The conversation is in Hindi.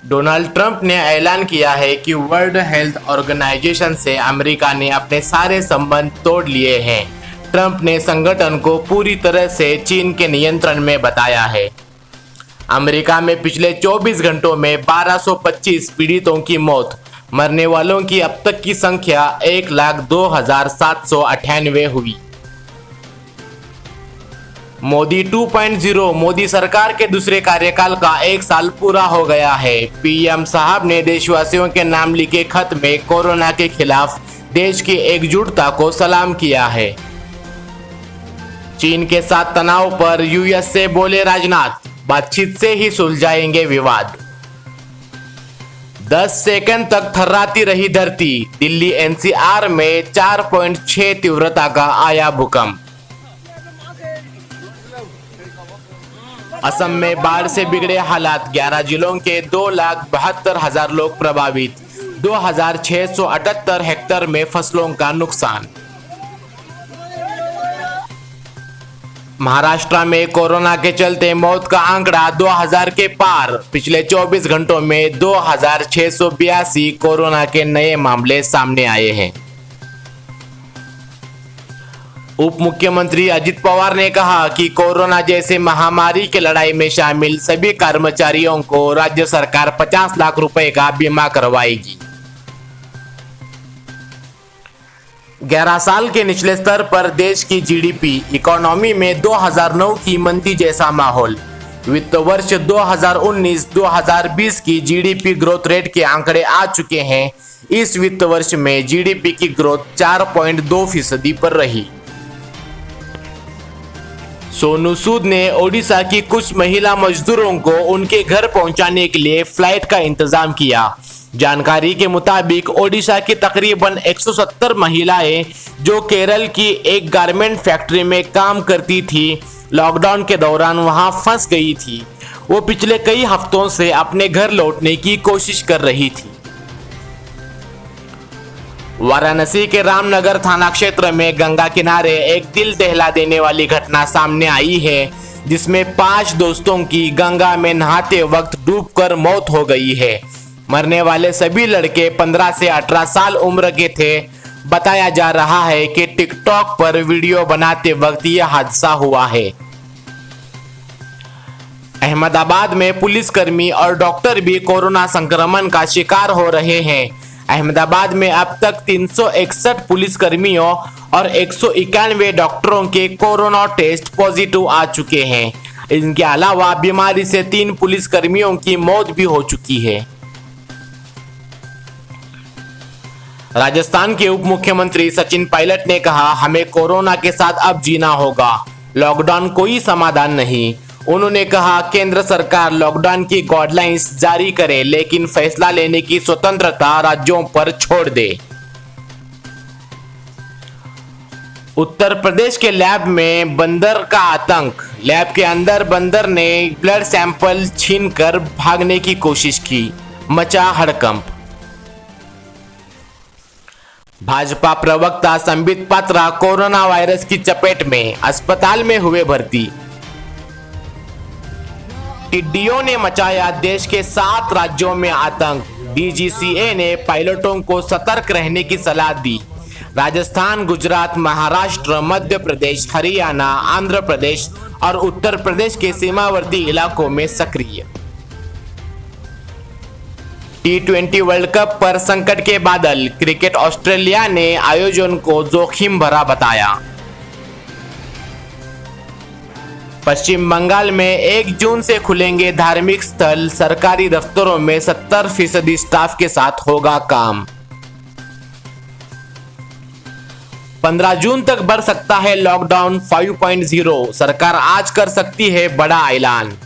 डोनाल्ड ट्रंप ने ऐलान किया है कि वर्ल्ड हेल्थ ऑर्गेनाइजेशन से अमेरिका ने अपने सारे संबंध तोड़ लिए हैं। ट्रंप ने संगठन को पूरी तरह से चीन के नियंत्रण में बताया है। अमेरिका में पिछले 24 घंटों में 1225 पीड़ितों की मौत, मरने वालों की अब तक की संख्या 1,02,798 हुई। मोदी 2.0 मोदी सरकार के दूसरे कार्यकाल का 1 साल पूरा हो गया है। पीएम साहब ने देशवासियों के नाम लिखे खत में कोरोना के खिलाफ देश की एकजुटता को सलाम किया है। चीन के साथ तनाव पर यूएस से बोले राजनाथ, बातचीत से ही सुलझाएंगे विवाद। 10 सेकंड तक थर्राती रही धरती, दिल्ली एनसीआर में 4.6 तीव्रता का आया भूकंप। असम में बाढ़ से बिगड़े हालात, 11 जिलों के 2,72,000 लोग प्रभावित, 2,678 हेक्टेयर में फसलों का नुकसान। महाराष्ट्र में कोरोना के चलते मौत का आंकड़ा 2,000 के पार, पिछले 24 घंटों में 2,682 कोरोना के नए मामले सामने आए हैं। उप मुख्यमंत्री अजित पवार ने कहा कि कोरोना जैसे महामारी की लड़ाई में शामिल सभी कर्मचारियों को राज्य सरकार 50 लाख रुपए का बीमा करवाएगी। 11 साल के निचले स्तर पर देश की जीडीपी, इकोनॉमी में 2009 की मंदी जैसा माहौल। वित्त वर्ष 2019-2020 की जीडीपी ग्रोथ रेट के आंकड़े आ चुके हैं। इस वित्त वर्ष में जीडीपी की ग्रोथ 4.2% पर रही। सोनू सूद ने ओडिशा की कुछ महिला मजदूरों को उनके घर पहुंचाने के लिए फ्लाइट का इंतजाम किया। जानकारी के मुताबिक ओडिशा की तकरीबन 170 महिलाएं जो केरल की एक गारमेंट फैक्ट्री में काम करती थी, लॉकडाउन के दौरान वहां फंस गई थी। वो पिछले कई हफ्तों से अपने घर लौटने की कोशिश कर रही थी। वाराणसी के रामनगर थाना क्षेत्र में गंगा किनारे एक दिल दहला देने वाली घटना सामने आई है, जिसमें 5 दोस्तों की गंगा में नहाते वक्त डूबकर मौत हो गई है। मरने वाले सभी लड़के 15 से 18 साल उम्र के थे। बताया जा रहा है कि टिकटॉक पर वीडियो बनाते वक्त यह हादसा हुआ है। अहमदाबाद में पुलिसकर्मी और डॉक्टर भी कोरोना संक्रमण का शिकार हो रहे हैं। अहमदाबाद में अब तक 361 पुलिसकर्मियों और 191 डॉक्टरों के कोरोना टेस्ट पॉजिटिव आ चुके हैं। इनके अलावा बीमारी से 3 पुलिसकर्मियों की मौत भी हो चुकी है। राजस्थान के उप मुख्यमंत्री सचिन पायलट ने कहा, हमें कोरोना के साथ अब जीना होगा, लॉकडाउन कोई समाधान नहीं। उन्होंने कहा, केंद्र सरकार लॉकडाउन की गाइडलाइंस जारी करे, लेकिन फैसला लेने की स्वतंत्रता राज्यों पर छोड़ दे। उत्तर प्रदेश के लैब में बंदर का आतंक, लैब के अंदर बंदर ने ब्लड सैंपल छीनकर भागने की कोशिश की, मचा हड़कंप। भाजपा प्रवक्ता संबित पात्रा कोरोना वायरस की चपेट में, अस्पताल में हुए भर्ती। टिड्डियों ने मचाया देश के 7 राज्यों में आतंक, डीजीसीए ने पायलटों को सतर्क रहने की सलाह दी। राजस्थान, गुजरात, महाराष्ट्र, मध्य प्रदेश, हरियाणा, आंध्र प्रदेश और उत्तर प्रदेश के सीमावर्ती इलाकों में सक्रिय। T20 वर्ल्ड कप पर संकट के बादल, क्रिकेट ऑस्ट्रेलिया ने आयोजन को जोखिम भरा बताया। पश्चिम बंगाल में 1 जून से खुलेंगे धार्मिक स्थल, सरकारी दफ्तरों में 70% स्टाफ के साथ होगा काम। 15 जून तक बढ़ सकता है लॉकडाउन 5.0, सरकार आज कर सकती है बड़ा ऐलान।